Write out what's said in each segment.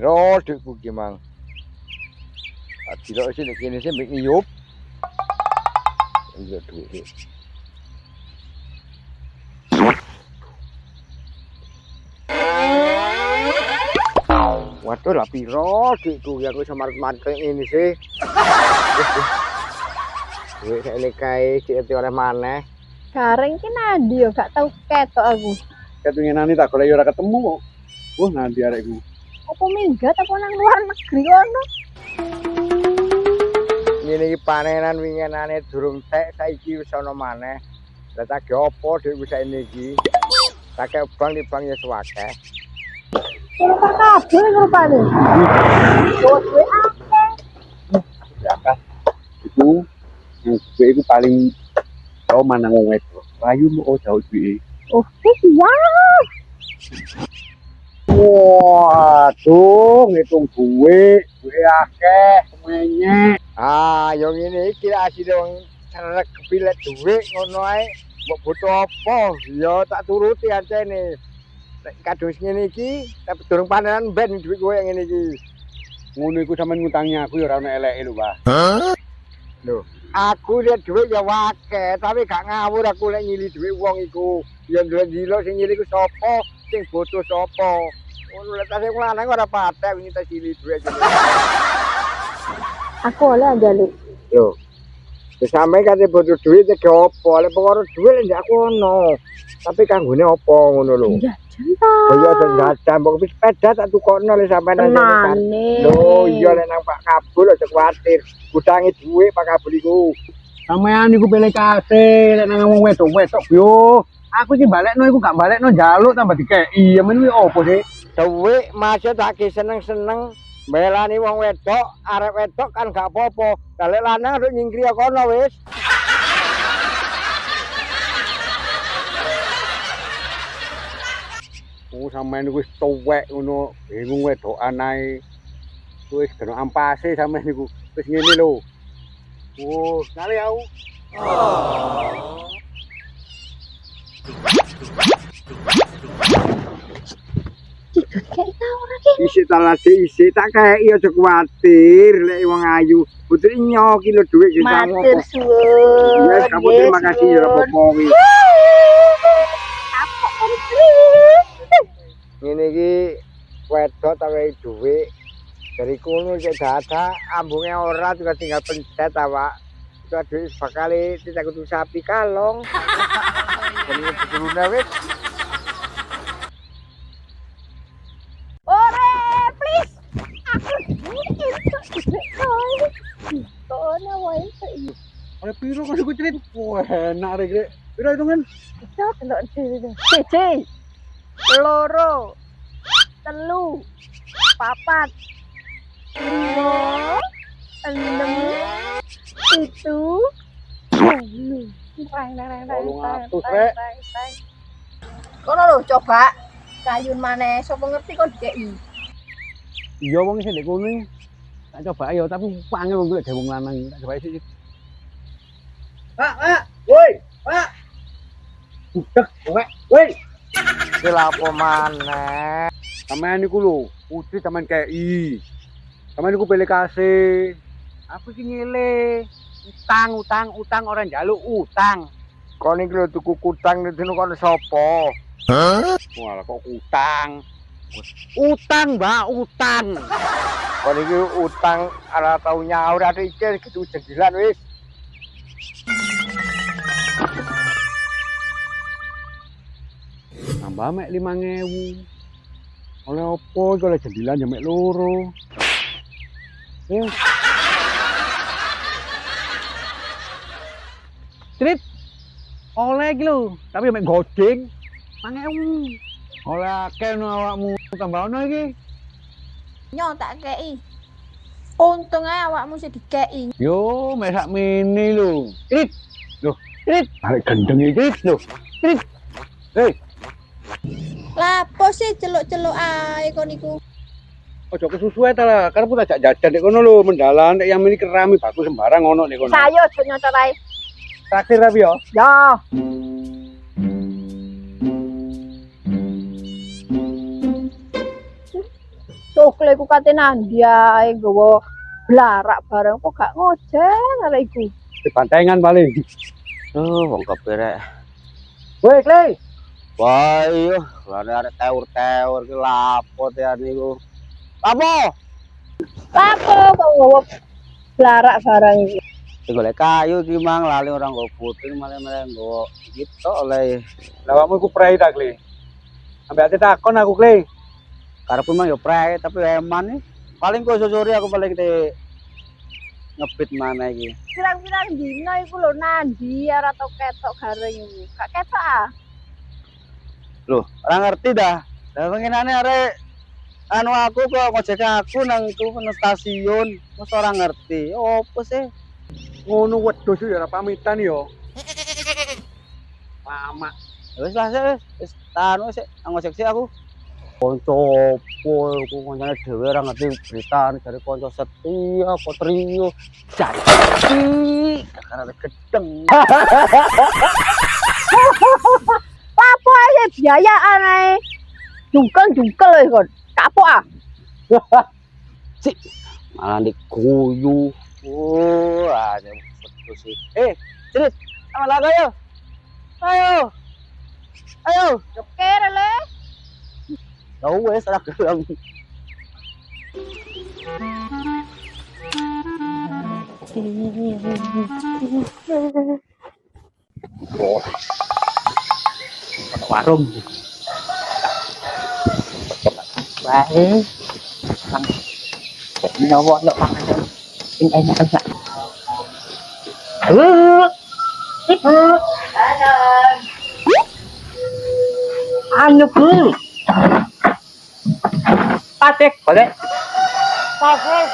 piro duitku ki mang. Dilok sing kene sing mbek ngiyup. Iya duit iki. Waduh lah piro duitku ya aku samar-mar kaya ngene sih. Duit sakjane kae dieti oleh maneh. Gareng ki nandi yo gak tau ketok aku. Ketungenane tak golek ora ketemu kok. Wah, nanti arek iku. Apa minggat apa nang luar negeri kono? Ngene iki panenan winginane durung tek saiki wis ana maneh. Lah tak ge opo duit wis sakjane iki. Tak ke bank di bank ya suwakeh. Ora kabeh rupane. Duwe akeh. Berapa? Iku duwe iku paling tau manang wong wedok. Rayu mau jauh duwe. Oh, siap. Waduh, ngitung duwe akeh, menyek. Ah, yo ngene iki asine wong cerek kepilet duit ngono ae. Mbok butuh apa? Ya tak turuti ancene. Nek kadung ngene iki, tapi durung panenan ben duit kowe ngene iki. Ngono iku sampean ngutangi aku ya ora ono eleke lho, Pak. Lho, aku lihat duit ya akeh, tapi gak ngawur aku lek nyili duit wong iku. Ya ndelo sing nyili ku sapa, sing butuh sapa. Ngono lek tasih lanang ora patek wingi tak nyili duit. Aku oleh anjali. Lho. Wis sampe kate butuh duit iki opo? Lek perkara duit lek aku ono. Tapi kanggone opo ngono lho. Jajan ta. Oh iya jajan mbok sepeda tak tukokno lek sampean nang. Tenane. Lho iya lek nang Pak Kabul aja kuwatir. Utangi duit Pak Kabul iku. Sampean iku pilih kasih lek nang wong wedok-wedok yo. Aku iki balekno iku gak balekno njaluk tambah dikeki. Ya men kuwi opo sih? Duit masih tak seneng-seneng belani wong wedok, arek wedok kan gak apa-apa. Lah lek lanang arep nyingkri kono wis. Sampean iku wis tuwek ngono, bingung wedokan ae. Wis kena ampase sampean niku. Wis ngene lho. Oh, kali aku. Kayak tau ora ki. Isik talase isik tak kei aja kuwatir lek wong ayu. Putri nyoki lho dhuwit iki Matur suwun. Ya kamu terima kasih ya apa kuwi. Apa kon Ngene iki wedok tak kei dhuwit. Dari kono cek dadak ambunge ora juga tinggal pencet awak. Itu dhuwit bakal ditakuti sapi kalong. Jadi turune wis. Ore, please. Aku itu. Kono wae iki. Oleh piro kok iku cerit? Wah, enak rek rek. Piro hitungan? Iso delok dhewe. Siji. Loro. Telu. Papat. 5. 6. 7. 8. Kono lho coba kayun maneh sapa ngerti kok dikeki. Iya wong sing ndek kono. Tak coba ayo tapi angel wong golek wong lanang. Tak coba sik. Pak, woi, Pak. Budek, woi. Ki lapo maneh? Sampean niku lho, putri sampean kei. Sampean niku pilih kasih. Aku iki ngile. Utang ora njaluk utang. Kon iki lho tuku kutang dene kono sapa? Walah kok utang. Utang, Mbak, utang. Kon iki utang ora tau nyaur ate iki gitu jenggilan wis. Tambah mek 5.000. Oleh opo iki oleh jendilan ya mek loro. Trit. Oleh iki lho, tapi mek goding 5.000. Oleh akeh no awakmu tambah ono iki. Nyo tak kei. Untung ae awakmu sing dikeki. Yo, mek sak mini lho. Trit. Loh, Trit. Arek gendeng iki, Trit lho. Trit. Hei, Lapo sih celuk-celuk ae kon iku. ojo kesusu ae ta lah. Karepku tak jajan nek kono lho, mendalan nek yang ini kerami bagus sembarang ono nek kono. Sayo aja nyocot ae. Traktir tapi yo. Ya. Cokle ku kate nandi ae nggawa blarak bareng kok gak ngojen arek iku. Di pantengan paling. Wong kepirek. Woi, Klei. Wah, iya, lare arek tewur-tewur ki lapo ya niku. Lapo? Apa kok nggawa blarak bareng iki? Digolek kayu ki mang lali orang nggo puting malah nggo gitu oleh Lawamu iku prei ta, Klei? Ambek ate takon aku, Klei. karepku mang yo prei tapi eman nih. Paling kok sore aku paling te ngepit mana iki. Pirang-pirang dina iku lho nandi ora tau ketok garing iku. Gak ketok ah. Loh, ora ngerti dah. Lah pengenane arek anu aku kok ngojek aku nang stasiun, mos ora ngerti. Opo sih? Ngono wedhus ya ora pamitan yo. Lama. Wis lah wis anu sik ngojek sik aku. Kanca opo aku kancane dhewe ora ngerti berita dari kanca setia apa trio. Jadi kakak gedeng. Apa ae biayaan ae. Jungkel lho kon. Kapok ah. Cik, malah diguyu. Ada betul sih. Cerit, sama laga ayo. Ayo. Ayo. Joker le. Tahu wes ora gelem. Warung. Baik. Nyawa lo makan. Ini enak. Anu pun. Patek boleh. Patek.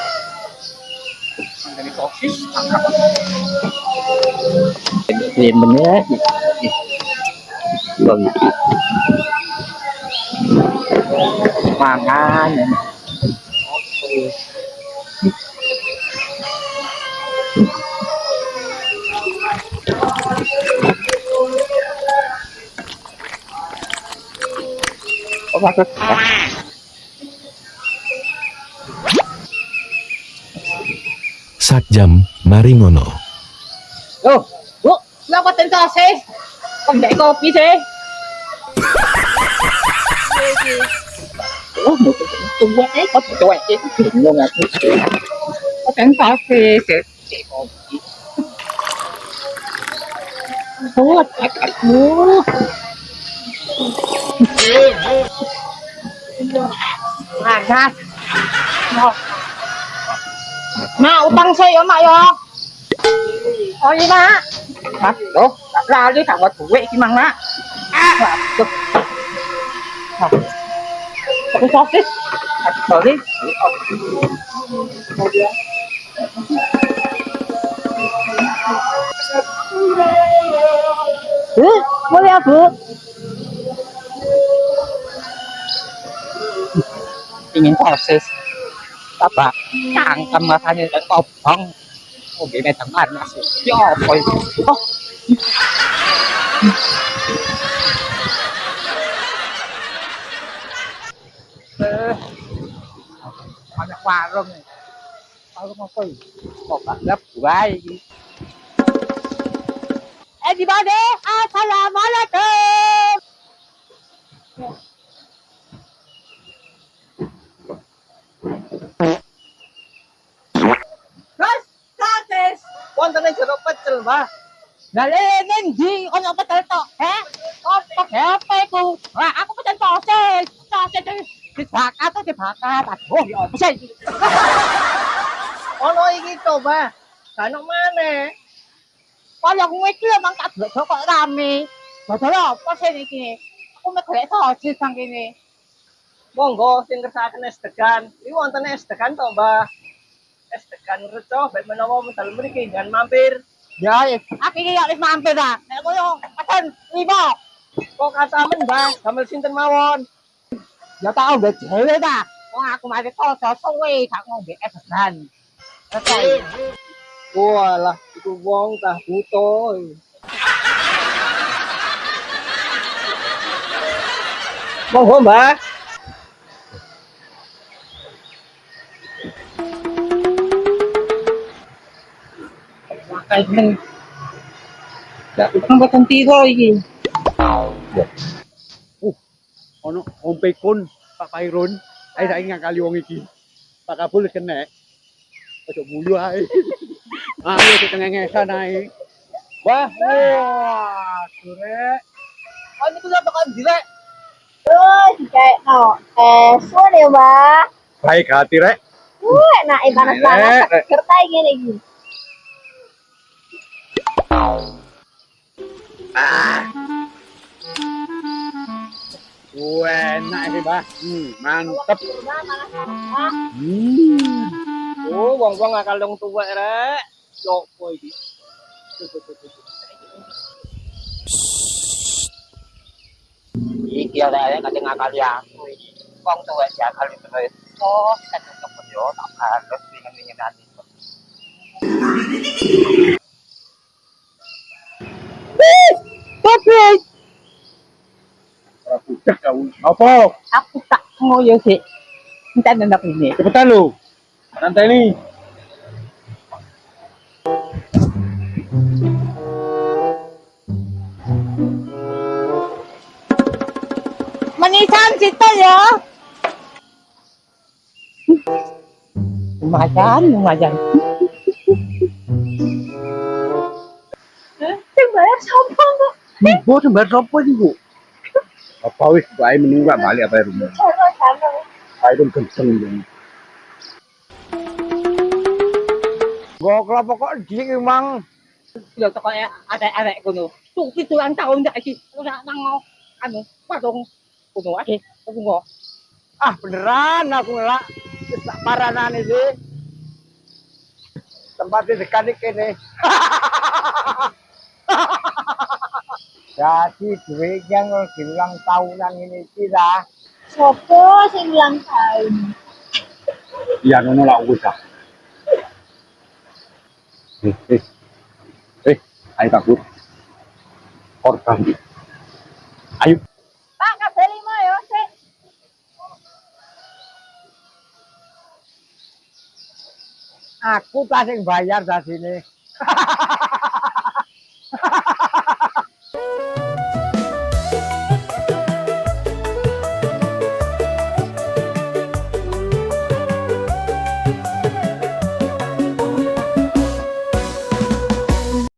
Dari sosis. Ini bener. Bang. Mangan. Oh, maksud. Sakjam Maringono. Loh, Bu, kenapa ten sosis? Kok ndak kopi sih? Oh, tunggu kok tuwek iki bingung aku. Kan kafe kopi. Oh, aku. Panas. Mak, utang saya mak ya. Oh iya mak. Mas, loh, lali tak buat duit iki mang nak. Waduh. Tapi sosis. Sorry. Boleh ya Bu? Ingin sosis. Apa? Cangkem rasanya kayak kobong. Oh, gini teman nasi. Ya apa itu? Oh. Banyak warung nih. Warung apa ini? Kok gak buai ini? Everybody, assalamualaikum. Guys, sosis. Wonten jeruk pecel, Mbah. Nalinin di ono petel tok, Kok apa ku? Wah, aku pecel sosis. Sosis dibakar tuh dibakar. Aduh, ya apa sih? Ono iki to, Mbah. Kan mana? Kaya kowe iki emang tak kok rame. Padahal apa sih iki? Aku mek golek sosis nang kene. Monggo sing kersakaken es degan. Iki wonten es degan to, Mbah. Es degan reco, baik menawa medal mriki jangan mampir. Ya, aku iki ya wis mampir ta. Nek koyo pesen 5. Kok katamen, Mbah, damel sinten mawon? Ya tak ombe dhewe ta. Wong aku mari toko suwe gak ngombe es degan. Oke. Walah, iku wong tah buta. Monggo, Mbah. Kahit nang ang batang tiro iki. Ono ompe kun Pak Pairon. Ai saiki ngakali wong iki. Pak Kabul kena. Ojo guyu ae. Ayo ketengengesan ae. Wah, wah, sore. Oh, ini tuh bakal dilek. Terus kayak no, suan ya mbak. Baik hati rek. Enak panas banget. Kertai gini gini. Enak sih, Bah. Mantep. Oh, wong-wong ngakal dong tuwa rek. Sopo iki? Iki ada kate ngakali aku iki. Wong tuwek jakal terus. Oh, kan ketemu yo tak harus dingin-dinginan itu. Tapi Budak kau. Apa? aku tak ngoyo sih. Minta nendak ini. Cepetan lu. Santai nih. Manisan situ ya. Lumayan, lumayan. Sing bayar sopo kok? Ibu sembar sopo iki, Bu? Apa wis bae menunggu balik apa rumah. Sama-sama. Ayo kenceng dong. Gua kelompok kok di emang Yo toko ada kono. Tuh itu ulang tahun ndak iki. Ora nang mau anu, padong kono ade. Tunggu. beneran aku ngelak wis tak paranane sih. Tempatnya dekat iki kene. Jadi duit yang ulang tahunan ini kita. Sopo sing ulang tahun? Iya ngono lah wis ah. Ayo kabur. Korban. Ayo. Pak kabeh 5 ya, sik. Aku tak sing bayar dari sini.